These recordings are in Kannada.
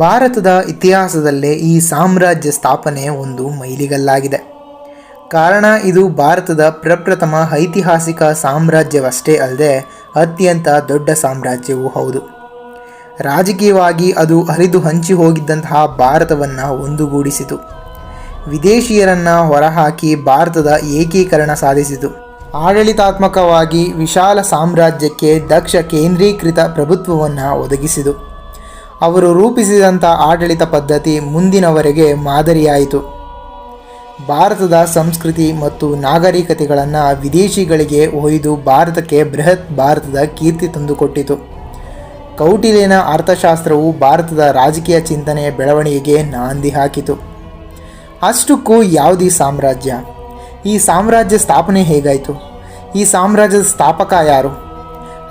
ಭಾರತದ ಇತಿಹಾಸದಲ್ಲೇ ಈ ಸಾಮ್ರಾಜ್ಯ ಸ್ಥಾಪನೆ ಒಂದು ಮೈಲಿಗಲ್ಲಾಗಿದೆ. ಕಾರಣ ಇದು ಭಾರತದ ಪ್ರಪ್ರಥಮ ಐತಿಹಾಸಿಕ ಸಾಮ್ರಾಜ್ಯವಷ್ಟೇ ಅಲ್ಲದೆ ಅತ್ಯಂತ ದೊಡ್ಡ ಸಾಮ್ರಾಜ್ಯವೂ ಹೌದು. ರಾಜಕೀಯವಾಗಿ ಅದು ಹರಿದು ಹಂಚಿ ಹೋಗಿದ್ದಂತಹ ಭಾರತವನ್ನು ಒಂದುಗೂಡಿಸಿತು. ವಿದೇಶಿಯರನ್ನು ಹೊರಹಾಕಿ ಭಾರತದ ಏಕೀಕರಣ ಸಾಧಿಸಿತು. ಆಡಳಿತಾತ್ಮಕವಾಗಿ ವಿಶಾಲ ಸಾಮ್ರಾಜ್ಯಕ್ಕೆ ದಕ್ಷ ಕೇಂದ್ರೀಕೃತ ಪ್ರಭುತ್ವವನ್ನು ಒದಗಿಸಿತು. ಅವರು ರೂಪಿಸಿದಂಥ ಆಡಳಿತ ಪದ್ಧತಿ ಮುಂದಿನವರೆಗೆ ಮಾದರಿಯಾಯಿತು. ಭಾರತದ ಸಂಸ್ಕೃತಿ ಮತ್ತು ನಾಗರಿಕತೆಗಳನ್ನು ವಿದೇಶಿಗಳಿಗೆ ಒಯ್ದು ಭಾರತಕ್ಕೆ ಬೃಹತ್ ಭಾರತದ ಕೀರ್ತಿ ತಂದುಕೊಟ್ಟಿತು. ಕೌಟಿಲ್ಯನ ಅರ್ಥಶಾಸ್ತ್ರವು ಭಾರತದ ರಾಜಕೀಯ ಚಿಂತನೆಯ ಬೆಳವಣಿಗೆಗೆ ನಾಂದಿ ಹಾಕಿತು. ಅಷ್ಟಕ್ಕೂ ಯಾವುದೀ ಸಾಮ್ರಾಜ್ಯ? ಈ ಸಾಮ್ರಾಜ್ಯ ಸ್ಥಾಪನೆ ಹೇಗಾಯಿತು? ಈ ಸಾಮ್ರಾಜ್ಯದ ಸ್ಥಾಪಕ ಯಾರು?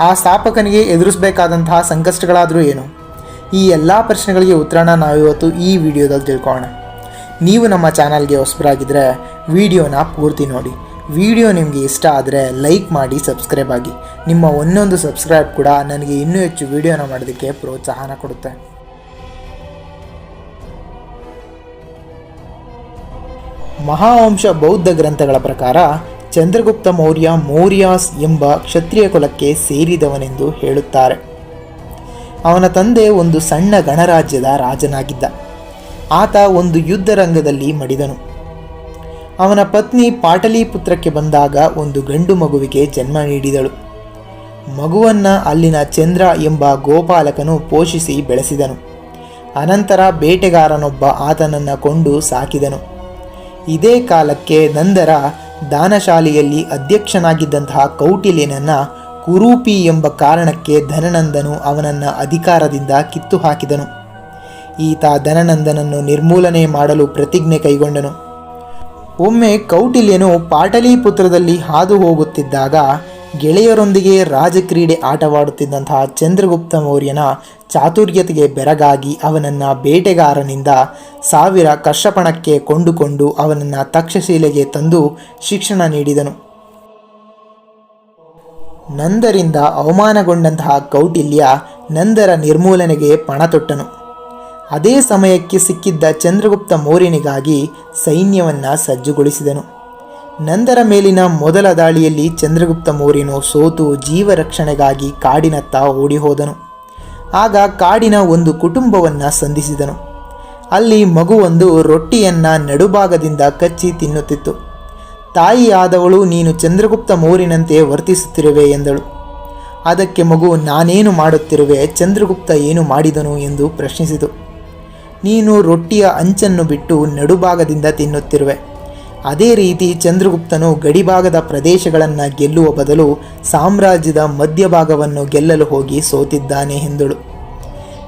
ಆ ಸ್ಥಾಪಕನಿಗೆ ಎದುರಿಸಬೇಕಾದಂತಹ ಸಂಕಷ್ಟಗಳಾದರೂ ಏನು? ಈ ಎಲ್ಲ ಪ್ರಶ್ನೆಗಳಿಗೆ ಉತ್ತರನ ನಾವಿವತ್ತು ಈ ವಿಡಿಯೋದಲ್ಲಿ ತಿಳ್ಕೊಳ್ಳೋಣ. ನೀವು ನಮ್ಮ ಚಾನಲ್ಗೆ ಹೊಸಬರಾಗಿದ್ದರೆ ವಿಡಿಯೋನ ಪೂರ್ತಿ ನೋಡಿ. ವಿಡಿಯೋ ನಿಮಗೆ ಇಷ್ಟ ಆದರೆ ಲೈಕ್ ಮಾಡಿ, ಸಬ್ಸ್ಕ್ರೈಬ್ ಆಗಿ. ನಿಮ್ಮ ಒಂದೊಂದು ಸಬ್ಸ್ಕ್ರೈಬ್ ಕೂಡ ನನಗೆ ಇನ್ನೂ ಹೆಚ್ಚು ವಿಡಿಯೋನ ಮಾಡೋದಕ್ಕೆ ಪ್ರೋತ್ಸಾಹನ ಕೊಡುತ್ತೆ. ಮಹಾವಂಶ ಬೌದ್ಧ ಗ್ರಂಥಗಳ ಪ್ರಕಾರ ಚಂದ್ರಗುಪ್ತ ಮೌರ್ಯಾಸ್ ಎಂಬ ಕ್ಷತ್ರಿಯ ಕುಲಕ್ಕೆ ಸೇರಿದವನೆಂದು ಹೇಳುತ್ತಾರೆ. ಅವನ ತಂದೆ ಒಂದು ಸಣ್ಣ ಗಣರಾಜ್ಯದ ರಾಜನಾಗಿದ್ದ. ಆತ ಒಂದು ಯುದ್ಧ ರಂಗದಲ್ಲಿ ಮಡಿದನು. ಅವನ ಪತ್ನಿ ಪಾಟಲಿಪುತ್ರಕ್ಕೆ ಬಂದಾಗ ಒಂದು ಗಂಡು ಮಗುವಿಗೆ ಜನ್ಮ ನೀಡಿದಳು. ಮಗುವನ್ನು ಅಲ್ಲಿನ ಚಂದ್ರ ಎಂಬ ಗೋಪಾಲಕನು ಪೋಷಿಸಿ ಬೆಳೆಸಿದನು. ಅನಂತರ ಬೇಟೆಗಾರನೊಬ್ಬ ಆತನನ್ನು ಕೊಂಡು ಸಾಕಿದನು. ಇದೇ ಕಾಲಕ್ಕೆ ನಂದರ ದಾನಶಾಲೆಯಲ್ಲಿ ಅಧ್ಯಕ್ಷನಾಗಿದ್ದಂತಹ ಕೌಟಿಲ್ಯನನ್ನು ಕುರೂಪಿ ಎಂಬ ಕಾರಣಕ್ಕೆ ಧನನಂದನು ಅವನನ್ನು ಅಧಿಕಾರದಿಂದ ಕಿತ್ತು ಹಾಕಿದನು. ಈತ ಧನನಂದನನ್ನು ನಿರ್ಮೂಲನೆ ಮಾಡಲು ಪ್ರತಿಜ್ಞೆ ಕೈಗೊಂಡನು. ಒಮ್ಮೆ ಕೌಟಿಲ್ಯನು ಪಾಟಲಿಪುತ್ರದಲ್ಲಿ ಹಾದು ಹೋಗುತ್ತಿದ್ದಾಗ ಗೆಳೆಯರೊಂದಿಗೆ ರಾಜಕ್ರೀಡೆ ಆಟವಾಡುತ್ತಿದ್ದಂತಹ ಚಂದ್ರಗುಪ್ತ ಮೌರ್ಯನ ಚಾತುರ್ಯತೆಗೆ ಬೆರಗಾಗಿ ಅವನನ್ನು ಬೇಟೆಗಾರನಿಂದ 1000 ಕರ್ಷಪಣಕ್ಕೆ ಕೊಂಡುಕೊಂಡು ಅವನನ್ನು ತಕ್ಷಶಿಲೆಗೆ ತಂದು ಶಿಕ್ಷಣ ನೀಡಿದನು. ನಂದರಿಂದ ಅವಮಾನಗೊಂಡಂತಹ ಕೌಟಿಲ್ಯ ನಂದರ ನಿರ್ಮೂಲನೆಗೆ ಪಣ ತೊಟ್ಟನು. ಅದೇ ಸಮಯಕ್ಕೆ ಸಿಕ್ಕಿದ್ದ ಚಂದ್ರಗುಪ್ತ ಮೌರ್ಯನಿಗಾಗಿ ಸೈನ್ಯವನ್ನು ಸಜ್ಜುಗೊಳಿಸಿದನು. ನಂದರ ಮೇಲಿನ ಮೊದಲ ದಾಳಿಯಲ್ಲಿ ಚಂದ್ರಗುಪ್ತ ಮೌರ್ಯನು ಸೋತು ಜೀವರಕ್ಷಣೆಗಾಗಿ ಕಾಡಿನತ್ತ ಓಡಿಹೋದನು. ಆಗ ಕಾಡಿನ ಒಂದು ಕುಟುಂಬವನ್ನು ಸಂಧಿಸಿದನು. ಅಲ್ಲಿ ಮಗುವೊಂದು ರೊಟ್ಟಿಯನ್ನು ನಡುಭಾಗದಿಂದ ಕಚ್ಚಿ ತಿನ್ನುತ್ತಿತ್ತು. ತಾಯಿಯಾದವಳು, ನೀನು ಚಂದ್ರಗುಪ್ತ ಮೌರ್ಯನಂತೆ ವರ್ತಿಸುತ್ತಿರುವೆ ಎಂದಳು. ಅದಕ್ಕೆ ಮಗು, ನಾನೇನು ಮಾಡುತ್ತಿರುವೆ, ಚಂದ್ರಗುಪ್ತ ಏನು ಮಾಡಿದನು ಎಂದು ಪ್ರಶ್ನಿಸಿತು. ನೀನು ರೊಟ್ಟಿಯ ಅಂಚನ್ನು ಬಿಟ್ಟು ನಡುಭಾಗದಿಂದ ತಿನ್ನುತ್ತಿರುವೆ. ಅದೇ ರೀತಿ ಚಂದ್ರಗುಪ್ತನು ಗಡಿಭಾಗದ ಪ್ರದೇಶಗಳನ್ನು ಗೆಲ್ಲುವ ಬದಲು ಸಾಮ್ರಾಜ್ಯದ ಮಧ್ಯಭಾಗವನ್ನು ಗೆಲ್ಲಲು ಹೋಗಿ ಸೋತಿದ್ದಾನೆ ಎಂದಳು.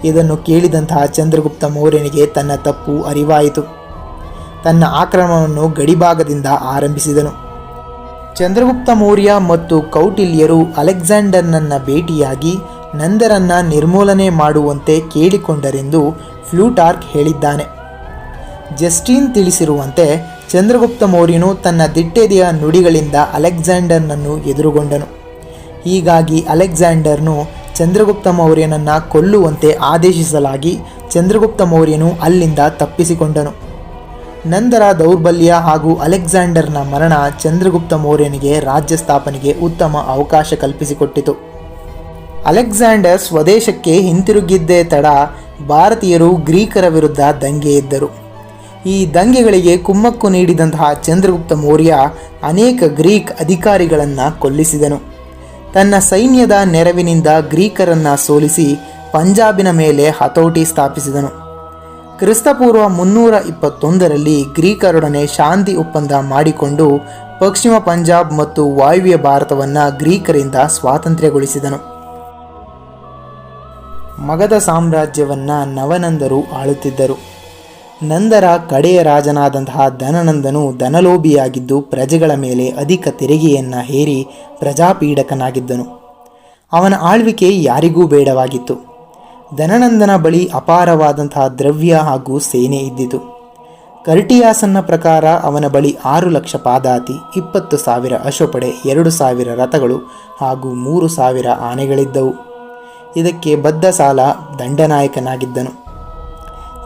ಇದನ್ನು ಕೇಳಿದಂತಹ ಚಂದ್ರಗುಪ್ತ ಮೌರ್ಯನಿಗೆ ತನ್ನ ತಪ್ಪು ಅರಿವಾಯಿತು. ತನ್ನ ಆಕ್ರಮಣವನ್ನು ಗಡಿಭಾಗದಿಂದ ಆರಂಭಿಸಿದನು. ಚಂದ್ರಗುಪ್ತ ಮೌರ್ಯ ಮತ್ತು ಕೌಟಿಲ್ಯರು ಅಲೆಕ್ಸಾಂಡರ್ನನ್ನು ಭೇಟಿಯಾಗಿ ನಂದರನ್ನು ನಿರ್ಮೂಲನೆ ಮಾಡುವಂತೆ ಕೇಳಿಕೊಂಡರೆಂದು ಪ್ಲೂಟಾರ್ಕ್ ಹೇಳಿದ್ದಾನೆ. ಜಸ್ಟಿನ್ ತಿಳಿಸಿರುವಂತೆ ಚಂದ್ರಗುಪ್ತ ಮೌರ್ಯನು ತನ್ನ ದಿಟ್ಟೆದೆಯ ನುಡಿಗಳಿಂದ ಅಲೆಕ್ಸಾಂಡರ್ನನ್ನು ಎದುರುಗೊಂಡನು. ಹೀಗಾಗಿ ಅಲೆಕ್ಸಾಂಡರ್ನು ಚಂದ್ರಗುಪ್ತ ಮೌರ್ಯನನ್ನು ಕೊಲ್ಲುವಂತೆ ಆದೇಶಿಸಲಾಗಿ ಚಂದ್ರಗುಪ್ತ ಮೌರ್ಯನು ಅಲ್ಲಿಂದ ತಪ್ಪಿಸಿಕೊಂಡನು. ನಂದರ ದೌರ್ಬಲ್ಯ ಹಾಗೂ ಅಲೆಕ್ಸಾಂಡರ್ನ ಮರಣ ಚಂದ್ರಗುಪ್ತ ಮೌರ್ಯನಿಗೆ ರಾಜ್ಯ ಸ್ಥಾಪನೆಗೆ ಉತ್ತಮ ಅವಕಾಶ ಕಲ್ಪಿಸಿಕೊಟ್ಟಿತು. ಅಲೆಕ್ಸಾಂಡರ್ ಸ್ವದೇಶಕ್ಕೆ ಹಿಂತಿರುಗಿದ್ದೇ ತಡ ಭಾರತೀಯರು ಗ್ರೀಕರ ವಿರುದ್ಧ ದಂಗೆ ಎದ್ದರು. ಈ ದಂಗೆಗಳಿಗೆ ಕುಮ್ಮಕ್ಕು ನೀಡಿದಂತಹ ಚಂದ್ರಗುಪ್ತ ಮೌರ್ಯ ಅನೇಕ ಗ್ರೀಕ್ ಅಧಿಕಾರಿಗಳನ್ನು ಕೊಲ್ಲಿಸಿದನು. ತನ್ನ ಸೈನ್ಯದ ನೆರವಿನಿಂದ ಗ್ರೀಕರನ್ನು ಸೋಲಿಸಿ ಪಂಜಾಬಿನ ಮೇಲೆ ಹತೋಟಿ ಸ್ಥಾಪಿಸಿದನು. ಕ್ರಿಸ್ತಪೂರ್ವ 321ರಲ್ಲಿ ಗ್ರೀಕರೊಡನೆ ಶಾಂತಿ ಒಪ್ಪಂದ ಮಾಡಿಕೊಂಡು ಪಶ್ಚಿಮ ಪಂಜಾಬ್ ಮತ್ತು ವಾಯುವ್ಯ ಭಾರತವನ್ನು ಗ್ರೀಕರಿಂದ ಸ್ವಾತಂತ್ರ್ಯಗೊಳಿಸಿದನು. ಮಗಧ ಸಾಮ್ರಾಜ್ಯವನ್ನು ನವನಂದರು ಆಳುತ್ತಿದ್ದರು. ನಂದರ ಕಡೆಯ ರಾಜನಾದಂತಹ ಧನನಂದನು ಧನಲೋಭಿಯಾಗಿದ್ದು ಪ್ರಜೆಗಳ ಮೇಲೆ ಅಧಿಕ ತೆರಿಗೆಯನ್ನು ಹೇರಿ ಪ್ರಜಾಪೀಡಕನಾಗಿದ್ದನು. ಅವನ ಆಳ್ವಿಕೆ ಯಾರಿಗೂ ಬೇಡವಾಗಿತ್ತು. ಧನನಂದನ ಬಳಿ ಅಪಾರವಾದಂತಹ ದ್ರವ್ಯ ಹಾಗೂ ಸೇನೆ ಇದ್ದಿತು. ಕರ್ಟಿಯಾಸನ್ನ ಪ್ರಕಾರ ಅವನ ಬಳಿ 6 ಲಕ್ಷ ಪಾದಾತಿ, 20,000 ಅಶ್ವಪಡೆ, 2,000 ರಥಗಳು ಹಾಗೂ 3,000 ಆನೆಗಳಿದ್ದವು. ಇದಕ್ಕೆ ಬದ್ಧ ಸಾಲ ದಂಡನಾಯಕನಾಗಿದ್ದನು.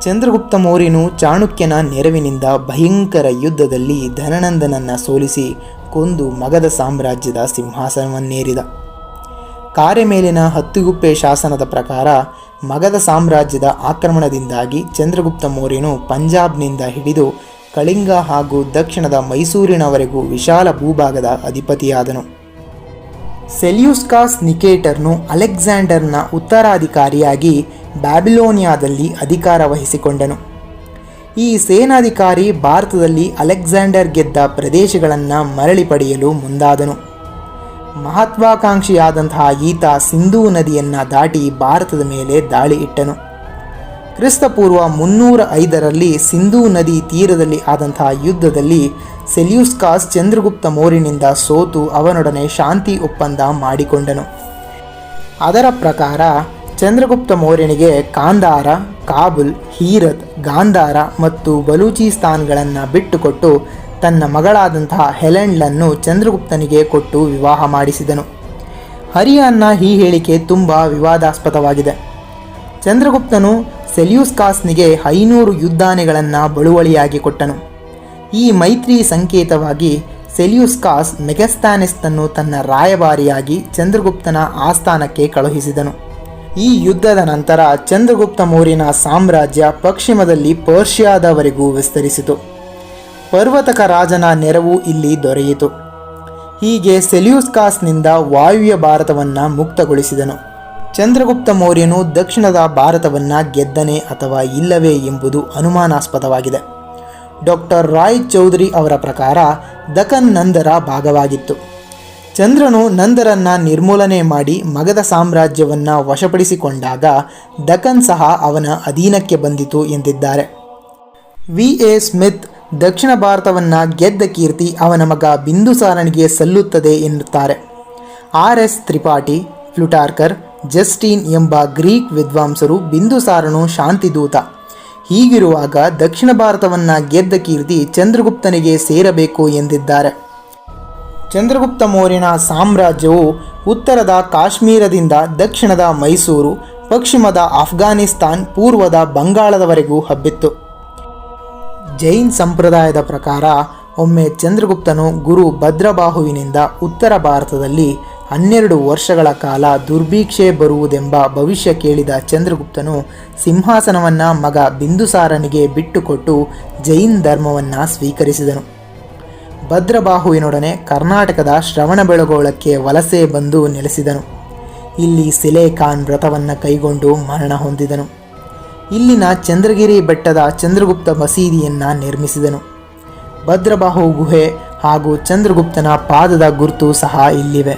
ಚಂದ್ರಗುಪ್ತ ಮೌರ್ಯನು ಚಾಣಕ್ಯನ ನೆರವಿನಿಂದ ಭಯಂಕರ ಯುದ್ಧದಲ್ಲಿ ಧನನಂದನನ್ನು ಸೋಲಿಸಿ ಕೊಂದು ಮಗಧ ಸಾಮ್ರಾಜ್ಯದ ಸಿಂಹಾಸನವನ್ನೇರಿದ. ಕಾರೆಮೇಲಿನ ಹತ್ತಿಗುಪ್ಪೆ ಶಾಸನದ ಪ್ರಕಾರ ಮಗಧ ಸಾಮ್ರಾಜ್ಯದ ಆಕ್ರಮಣದಿಂದಾಗಿ ಚಂದ್ರಗುಪ್ತ ಮೌರ್ಯನು ಪಂಜಾಬ್ನಿಂದ ಹಿಡಿದು ಕಳಿಂಗ ಹಾಗೂ ದಕ್ಷಿಣದ ಮೈಸೂರಿನವರೆಗೂ ವಿಶಾಲ ಭೂಭಾಗದ ಅಧಿಪತಿಯಾದನು. ಸೆಲ್ಯೂಸ್ಕಾಸ್ ನಿಕೇಟರ್ನು ಅಲೆಕ್ಸಾಂಡರ್ನ ಉತ್ತರಾಧಿಕಾರಿಯಾಗಿ ಬ್ಯಾಬಿಲೋನಿಯಾದಲ್ಲಿ ಅಧಿಕಾರ ವಹಿಸಿಕೊಂಡನು. ಈ ಸೇನಾಧಿಕಾರಿ ಭಾರತದಲ್ಲಿ ಅಲೆಕ್ಸಾಂಡರ್ ಗೆದ್ದ ಪ್ರದೇಶಗಳನ್ನು ಮರಳಿ ಪಡೆಯಲು ಮುಂದಾದನು. ಮಹತ್ವಾಕಾಂಕ್ಷಿಯಾದಂತಹ ಈತ ಸಿಂಧೂ ನದಿಯನ್ನು ದಾಟಿ ಭಾರತದ ಮೇಲೆ ದಾಳಿ ಇಟ್ಟನು. ಕ್ರಿಸ್ತಪೂರ್ವ 305ರಲ್ಲಿ ಸಿಂಧೂ ನದಿ ತೀರದಲ್ಲಿ ಆದಂತಹ ಯುದ್ಧದಲ್ಲಿ ಸೆಲ್ಯೂಸ್ಕಾಸ್ ಚಂದ್ರಗುಪ್ತ ಮೌರ್ಯನಿಂದ ಸೋತು ಅವನೊಡನೆ ಶಾಂತಿ ಒಪ್ಪಂದ ಮಾಡಿಕೊಂಡನು. ಅದರ ಪ್ರಕಾರ ಚಂದ್ರಗುಪ್ತ ಮೌರ್ಯನಿಗೆ ಕಾಂದಾರ, ಕಾಬುಲ್, ಹೀರತ್, ಗಾಂಧಾರ ಮತ್ತು ಬಲೂಚಿಸ್ತಾನ್ಗಳನ್ನು ಬಿಟ್ಟುಕೊಟ್ಟು ತನ್ನ ಮಗಳಾದಂತಹ ಹೆಲೆಂಡ್ಲನ್ನು ಚಂದ್ರಗುಪ್ತನಿಗೆ ಕೊಟ್ಟು ವಿವಾಹ ಮಾಡಿಸಿದನು. ಹರಿಯನ್ನ ಈ ಹೇಳಿಕೆ ತುಂಬ ವಿವಾದಾಸ್ಪದವಾಗಿದೆ. ಚಂದ್ರಗುಪ್ತನು ಸೆಲ್ಯೂಸ್ಕಾಸ್ನಿಗೆ 500 ಯುದ್ಧಾನೆಗಳನ್ನು ಬಳುವಳಿಯಾಗಿ ಕೊಟ್ಟನು. ಈ ಮೈತ್ರಿ ಸಂಕೇತವಾಗಿ ಸೆಲ್ಯೂಸ್ಕಾಸ್ ಮೆಗಸ್ತಾನೆಸ್ನನ್ನು ತನ್ನ ರಾಯಭಾರಿಯಾಗಿ ಚಂದ್ರಗುಪ್ತನ ಆಸ್ಥಾನಕ್ಕೆ ಕಳುಹಿಸಿದನು. ಈ ಯುದ್ಧದ ನಂತರ ಚಂದ್ರಗುಪ್ತ ಮೌರ್ಯನ ಸಾಮ್ರಾಜ್ಯ ಪಶ್ಚಿಮದಲ್ಲಿ ಪರ್ಷಿಯಾದವರೆಗೂ ವಿಸ್ತರಿಸಿತು. ಪರ್ವತಕ ರಾಜನ ನೆರವು ಇಲ್ಲಿ ದೊರೆಯಿತು. ಹೀಗೆ ಸೆಲ್ಯೂಸ್ಕಾಸ್ನಿಂದ ವಾಯುವ್ಯ ಭಾರತವನ್ನು ಮುಕ್ತಗೊಳಿಸಿದನು. ಚಂದ್ರಗುಪ್ತ ಮೌರ್ಯನು ದಕ್ಷಿಣದ ಭಾರತವನ್ನು ಗೆದ್ದನೆ ಅಥವಾ ಇಲ್ಲವೇ ಎಂಬುದು ಅನುಮಾನಾಸ್ಪದವಾಗಿದೆ. ಡಾಕ್ಟರ್ ರಾಯ್ ಚೌಧರಿ ಅವರ ಪ್ರಕಾರ ದಖನ್ ನಂದರ ಭಾಗವಾಗಿತ್ತು. ಚಂದ್ರನು ನಂದರನ್ನು ನಿರ್ಮೂಲನೆ ಮಾಡಿ ಮಗಧ ಸಾಮ್ರಾಜ್ಯವನ್ನು ವಶಪಡಿಸಿಕೊಂಡಾಗ ದಖನ್ ಸಹ ಅವನ ಅಧೀನಕ್ಕೆ ಬಂದಿತು ಎಂದಿದ್ದಾರೆ. ವಿ.ಎ. ಸ್ಮಿತ್ ದಕ್ಷಿಣ ಭಾರತವನ್ನು ಗೆದ್ದ ಕೀರ್ತಿ ಅವನ ಮಗ ಬಿಂದುಸಾರನಿಗೆ ಸಲ್ಲುತ್ತದೆ ಎನ್ನುತ್ತಾರೆ. ಆರ್.ಎಸ್. ತ್ರಿಪಾಠಿ, ಪ್ಲುಟಾರ್ಕರ್, ಜಸ್ಟೀನ್ ಎಂಬ ಗ್ರೀಕ್ ವಿದ್ವಾಂಸರು ಬಿಂದುಸಾರನು ಶಾಂತಿದೂತ, ಹೀಗಿರುವಾಗ ದಕ್ಷಿಣ ಭಾರತವನ್ನು ಗೆದ್ದ ಕೀರ್ತಿ ಚಂದ್ರಗುಪ್ತನಿಗೆ ಸೇರಬೇಕು ಎಂದಿದ್ದಾರೆ. ಚಂದ್ರಗುಪ್ತ ಮೌರ್ಯನ ಸಾಮ್ರಾಜ್ಯವು ಉತ್ತರದ ಕಾಶ್ಮೀರದಿಂದ ದಕ್ಷಿಣದ ಮೈಸೂರು, ಪಶ್ಚಿಮದ ಅಫ್ಘಾನಿಸ್ತಾನ್, ಪೂರ್ವದ ಬಂಗಾಳದವರೆಗೂ ಹಬ್ಬಿತ್ತು. ಜೈನ್ ಸಂಪ್ರದಾಯದ ಪ್ರಕಾರ ಒಮ್ಮೆ ಚಂದ್ರಗುಪ್ತನು ಗುರು ಭದ್ರಬಾಹುವಿನಿಂದ ಉತ್ತರ ಭಾರತದಲ್ಲಿ 12 ವರ್ಷಗಳ ಕಾಲ ದುರ್ಭಿಕ್ಷೆ ಬರುವುದೆಂಬ ಭವಿಷ್ಯ ಕೇಳಿದ ಚಂದ್ರಗುಪ್ತನು ಸಿಂಹಾಸನವನ್ನು ಮಗ ಬಿಂದುಸಾರನಿಗೆ ಬಿಟ್ಟುಕೊಟ್ಟು ಜೈನ್ ಧರ್ಮವನ್ನು ಸ್ವೀಕರಿಸಿದನು. ಭದ್ರಬಾಹುವಿನೊಡನೆ ಕರ್ನಾಟಕದ ಶ್ರವಣಬೆಳಗೊಳಕ್ಕೆ ವಲಸೆ ಬಂದು ನೆಲೆಸಿದನು. ಇಲ್ಲಿ ಸಿಲೆ ಖಾನ್ ವ್ರತವನ್ನು ಕೈಗೊಂಡು ಮರಣ ಹೊಂದಿದನು. ಇಲ್ಲಿನ ಚಂದ್ರಗಿರಿ ಬೆಟ್ಟದ ಚಂದ್ರಗುಪ್ತ ಮಸೀದಿಯನ್ನು ನಿರ್ಮಿಸಿದನು. ಭದ್ರಬಾಹು ಗುಹೆ ಹಾಗೂ ಚಂದ್ರಗುಪ್ತನ ಪಾದದ ಗುರುತು ಸಹ ಇಲ್ಲಿವೆ.